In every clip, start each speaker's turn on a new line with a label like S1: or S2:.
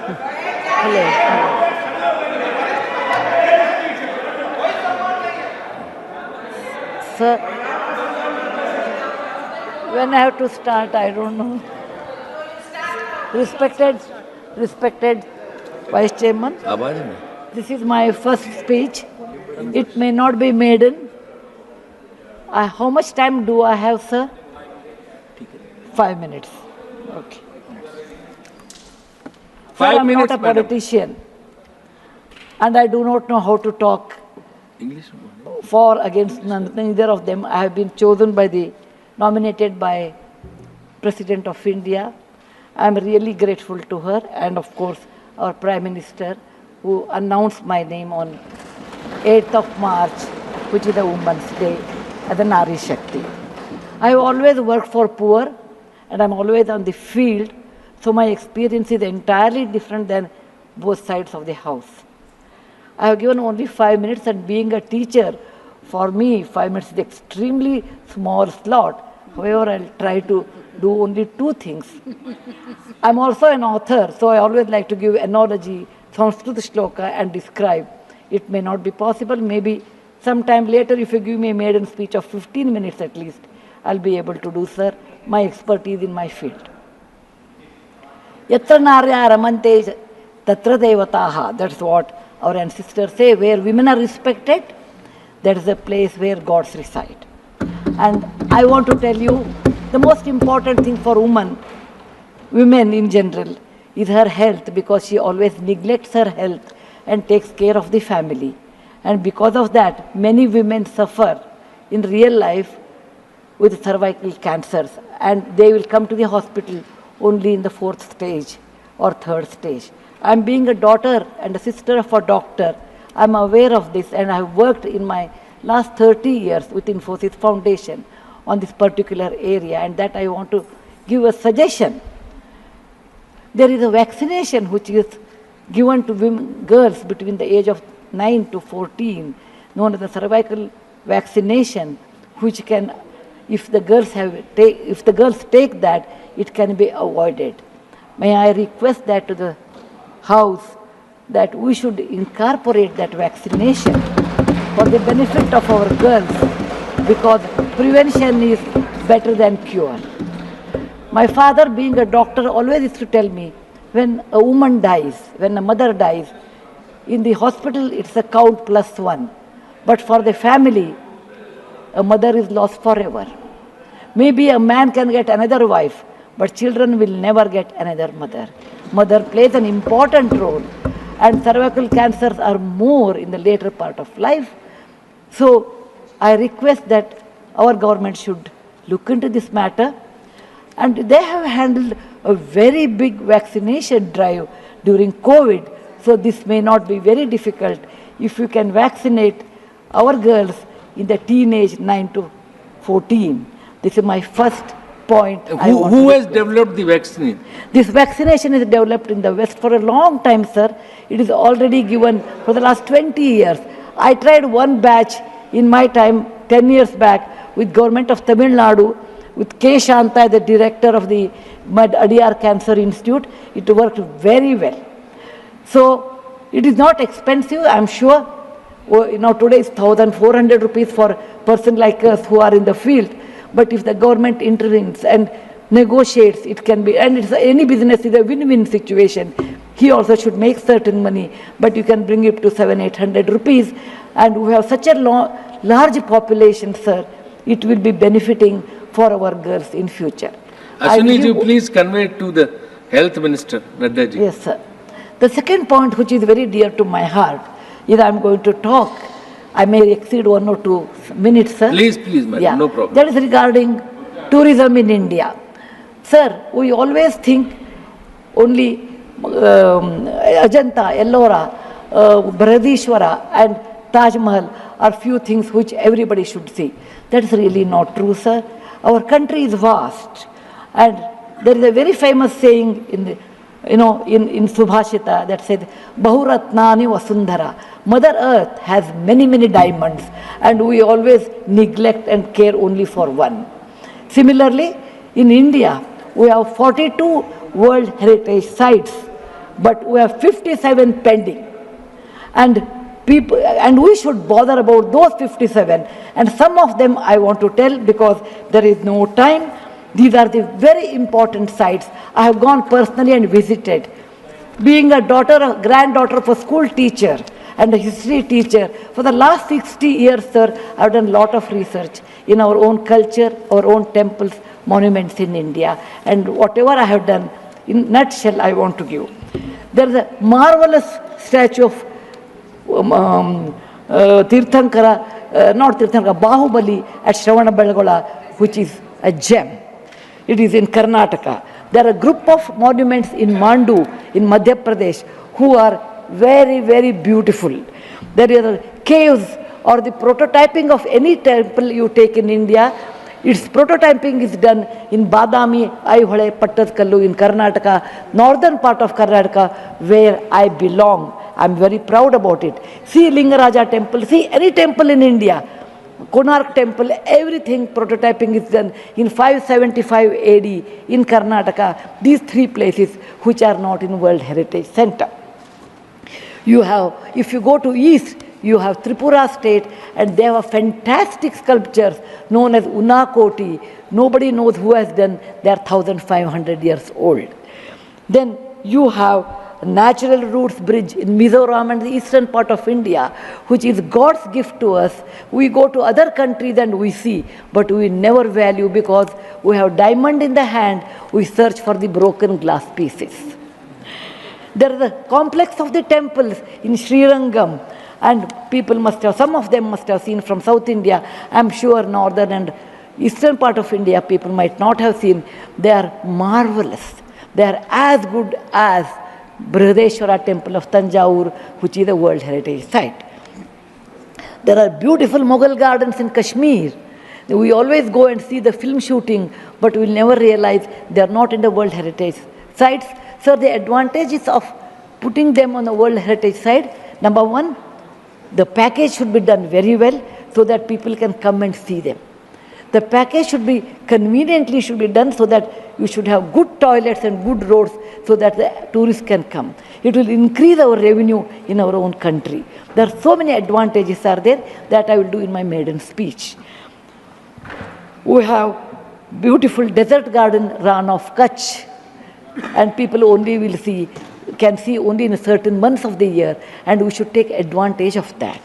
S1: Hello. Sir, when I have to start, I don't know. Respected Vice Chairman, this is my first speech. It may not be maiden. How much time do I have, sir? 5 minutes. Okay. Sir, I'm not a politician, and I do not know how to talk for against neither of them. I have been chosen nominated by President of India. I am really grateful to her, and of course our Prime Minister, who announced my name on 8th of March, which is the Women's Day, as a Nari Shakti. I have always worked for poor, and I'm always on the field, so my experience is entirely different than both sides of the house. I have given only 5 minutes, and being a teacher, for me, 5 minutes is extremely small slot. However, I'll try to do only 2 things. I'm also an author, so I always like to give analogy, Sanskrit shloka, and describe. It may not be possible. Maybe sometime later, if you give me a maiden speech of 15 minutes at least, I'll be able to do, sir, my expertise in my field. Yatra narya ramante tatra devataha. That's what our ancestors say. Where women are respected, that is the place where gods reside. And I want to tell you, the most important thing for women in general, is her health, because she always neglects her health and takes care of the family. And because of that, many women suffer in real life with cervical cancers, and they will come to the hospital only in the 4th stage or 3rd stage. I'm being a daughter and a sister of a doctor. I'm aware of this, and I have worked in my last 30 years with Infosys Foundation on this particular area, and that I want to give a suggestion. There is a vaccination which is given to girls between the age of 9 to 14, known as the cervical vaccination, which can, if the girls take that, it can be avoided. May I request that to the House, that we should incorporate that vaccination for the benefit of our girls, because prevention is better than cure. My father, being a doctor, always used to tell me, when a woman dies, when a mother dies, in the hospital it's a count +1. But for the family, a mother is lost forever. Maybe a man can get another wife, but children will never get another mother. Mother plays an important role, and cervical cancers are more in the later part of life. So I request that our government should look into this matter, and they have handled a very big vaccination drive during COVID, so this may not be very difficult if you can vaccinate our girls in the teenage 9 to 14. This is my first point.
S2: Who has developed the vaccine?
S1: This vaccination is developed in the West for a long time, sir. It is already given for the last 20 years. I tried one batch in my time, 10 years back, with government of Tamil Nadu, with K. Shanta, the director of the Adyar Cancer Institute. It worked very well. So it is not expensive, I'm sure. Today is 1,400 rupees for a person like us who are in the field. But if the government intervenes and negotiates, it can be, and any business is a win-win situation. He also should make certain money, but you can bring it to 700-800 rupees. And we have such a large population, sir, it will be benefiting for our girls in future.
S2: Ashwini ji, please convey it to the Health Minister, Adda ji.
S1: Yes, sir. The second point, which is very dear to my heart, is I'm going to talk. I may exceed 1 or 2 minutes, sir.
S2: Please, madam,
S1: yeah.
S2: No problem.
S1: That is regarding tourism in India. Sir, we always think only Ajanta, Ellora, Brihadishwara and Taj Mahal are few things which everybody should see. That is really not true, sir. Our country is vast, and there is a very famous saying in Subhashita that says, Bahuratnani Vasundhara. Mother Earth has many, many diamonds, and we always neglect and care only for one. Similarly, in India, we have 42 World Heritage Sites, but we have 57 pending. And we should bother about those 57. And some of them I want to tell because there is no time. These are the very important sites. I have gone personally and visited. Being a granddaughter of a school teacher and a history teacher, for the last 60 years, sir, I have done a lot of research in our own culture, our own temples, monuments in India. And whatever I have done, in nutshell, I want to give. There is a marvelous statue of Bahubali at Shravanabelagola, which is a gem. It is in Karnataka. There are a group of monuments in Mandu, in Madhya Pradesh, who are very, very beautiful. There are caves or the prototyping of any temple you take in India. Its prototyping is done in Badami, Aihole, Pattadkallu in Karnataka, northern part of Karnataka, where I belong. I'm very proud about it. See Lingaraja temple, see any temple in India, Konark temple, everything prototyping is done in 575 AD in Karnataka. These three places which are not in World Heritage Center. You have, if you go to east, you have Tripura state, and they have fantastic sculptures known as Unakoti. Nobody knows who has done. They are 1,500 years old. Then you have Natural Roots Bridge in Mizoram and the eastern part of India, which is God's gift to us. We go to other countries and we see, but we never value because we have diamond in the hand, we search for the broken glass pieces. There is a complex of the temples in Srirangam, and people must have, some of them must have seen from South India. I'm sure northern and eastern part of India people might not have seen. They are marvelous. They are as good as Brihadeshwara temple of Tanjore, which is a World Heritage Site. There are beautiful Mughal gardens in Kashmir. We always go and see the film shooting, but we will never realize they are not in the World Heritage Sites. So the advantages of putting them on the World Heritage Site, number one, the package should be done very well so that people can come and see them. The package should be conveniently done so that you should have good toilets and good roads so that the tourists can come. It will increase our revenue in our own country. There are so many advantages are there that I will do in my maiden speech. We have beautiful desert garden Ran of Kutch, and people only can see only in certain months of the year, and we should take advantage of that.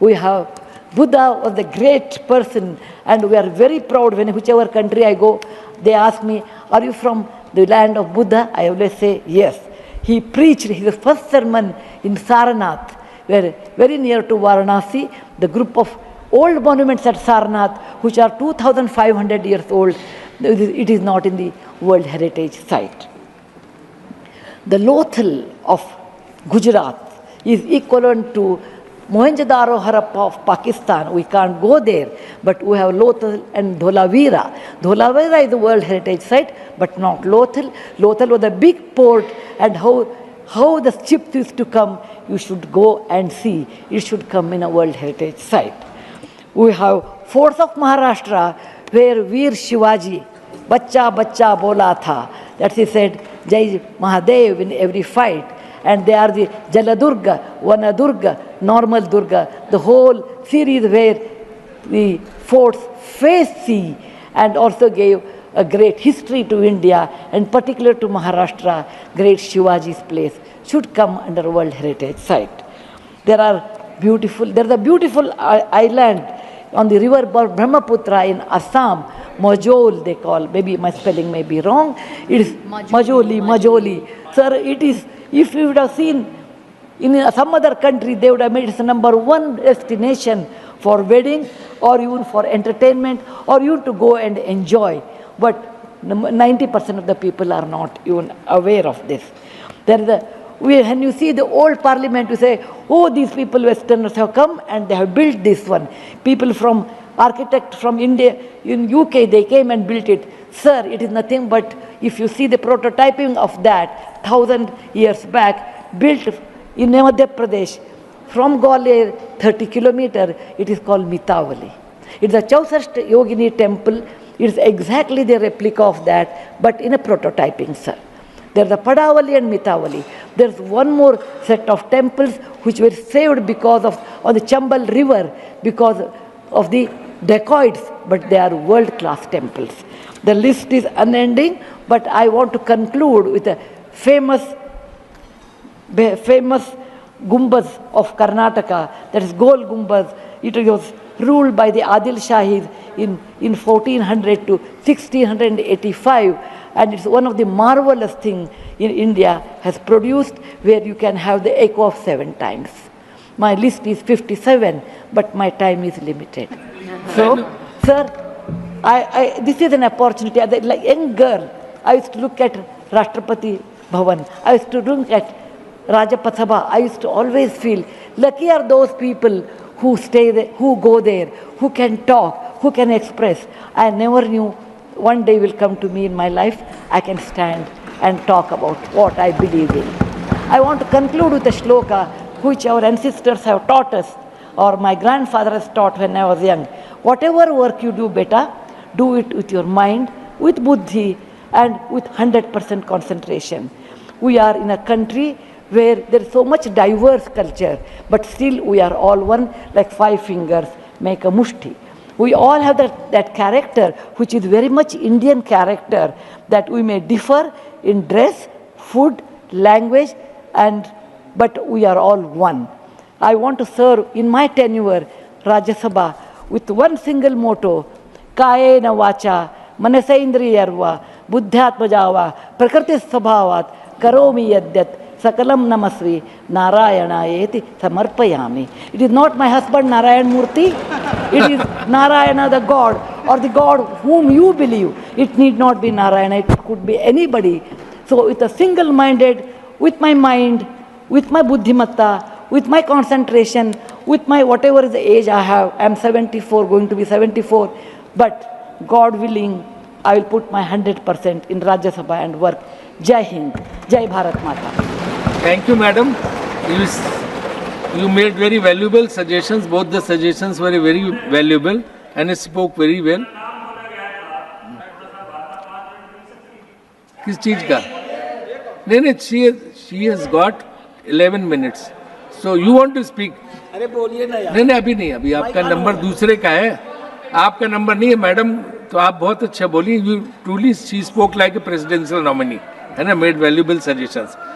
S1: We have Buddha was a great person, and we are very proud when whichever country I go, they ask me, are you from the land of Buddha? I always say yes. He preached his first sermon in Sarnath, where very near to Varanasi, the group of old monuments at Sarnath, which are 2,500 years old, it is not in the World Heritage Site. The Lothal of Gujarat is equivalent to Mohenjo-daro Harappa of Pakistan. We can't go there, but we have Lothal and Dholavira. Dholavira is a World Heritage Site, but not Lothal. Lothal was a big port, and how the ships used to come, you should go and see. It should come in a World Heritage Site. We have forts of Maharashtra where Veer Shivaji, Bachcha Bachcha Bola Tha, that he said, Jai Mahadev in every fight. And they are the Jaladurga, Vanadurga, Normal Durga, the whole series where the forts face sea and also gave a great history to India, and particular to Maharashtra, great Shivaji's place should come under World Heritage Site. There is a beautiful island on the river Brahmaputra in Assam, Majol they call, maybe my spelling may be wrong, it is Majoli. Sir, it is, if you would have seen in some other country, they would have made it the number one destination for wedding or even for entertainment or even to go and enjoy. But 90% of the people are not even aware of this. When you see the old parliament, you say, oh, these people, Westerners have come and they have built this one. People from, architect from India, in UK, they came and built it. Sir, it is nothing but, if you see the prototyping of that, 1,000 years back, built in Madhya Pradesh, from Gwalior, 30 kilometers, it is called Mitavali. It is a Chausast Yogini temple. It is exactly the replica of that, but in a prototyping, sir. There's the Padavali and Mitavali. There's one more set of temples which were saved because of on the Chambal river because of the dacoits, but they are world-class temples. The list is unending, but I want to conclude with a famous Gumbaz of Karnataka, that is Gol Gumbaz. It was ruled by the Adil Shahis in 1400 to 1685, and it's one of the marvelous things in India has produced, where you can have the echo of 7 times. My list is 57, but my time is limited. So, sir, this is an opportunity. As a young girl, I used to look at Rashtrapati Bhavan. I used to look at Rajya Sabha. I used to always feel lucky are those people who stay there, who go there, who can talk, who can express. I never knew one day will come to me in my life, I can stand and talk about what I believe in. I want to conclude with a shloka which our ancestors have taught us, or my grandfather has taught when I was young. Whatever work you do, beta, do it with your mind, with buddhi, and with 100% concentration. We are in a country where there is so much diverse culture, but still we are all one, like 5 fingers make a mushti. We all have that character, which is very much Indian character, that we may differ in dress, food, language, but we are all one. I want to serve in my tenure Rajya Sabha with one single motto: Kayena vacha, manasaindriyarva, buddhyatmajava, prakriti sabhavat, karomi yadyat, Sakalam Namasvi Narayanayeti Samarpayami. It is not my husband Narayan Murthy, it is Narayana the God, or the God whom you believe. It need not be Narayana, it could be anybody. So with a single-minded, with my mind, with my buddhimatta, with my concentration, with my whatever is the age I have, I am 74, going to be 74, but God willing, I will put my 100% in Rajya Sabha and work. Jai Hind, Jai Bharat Mata.
S2: Thank you, madam. You made very valuable suggestions. Both the suggestions were very valuable and you spoke very well. किस चीज का? नहीं, she has got 11 minutes. So you want to speak?
S3: अरे बोलिए ना यार.
S2: नहीं, अभी आपका नंबर दूसरे का है. आपका नंबर नहीं है मैडम, तो आप बहुत अच्छा बोली. You truly she spoke like a presidential nominee and made valuable suggestions.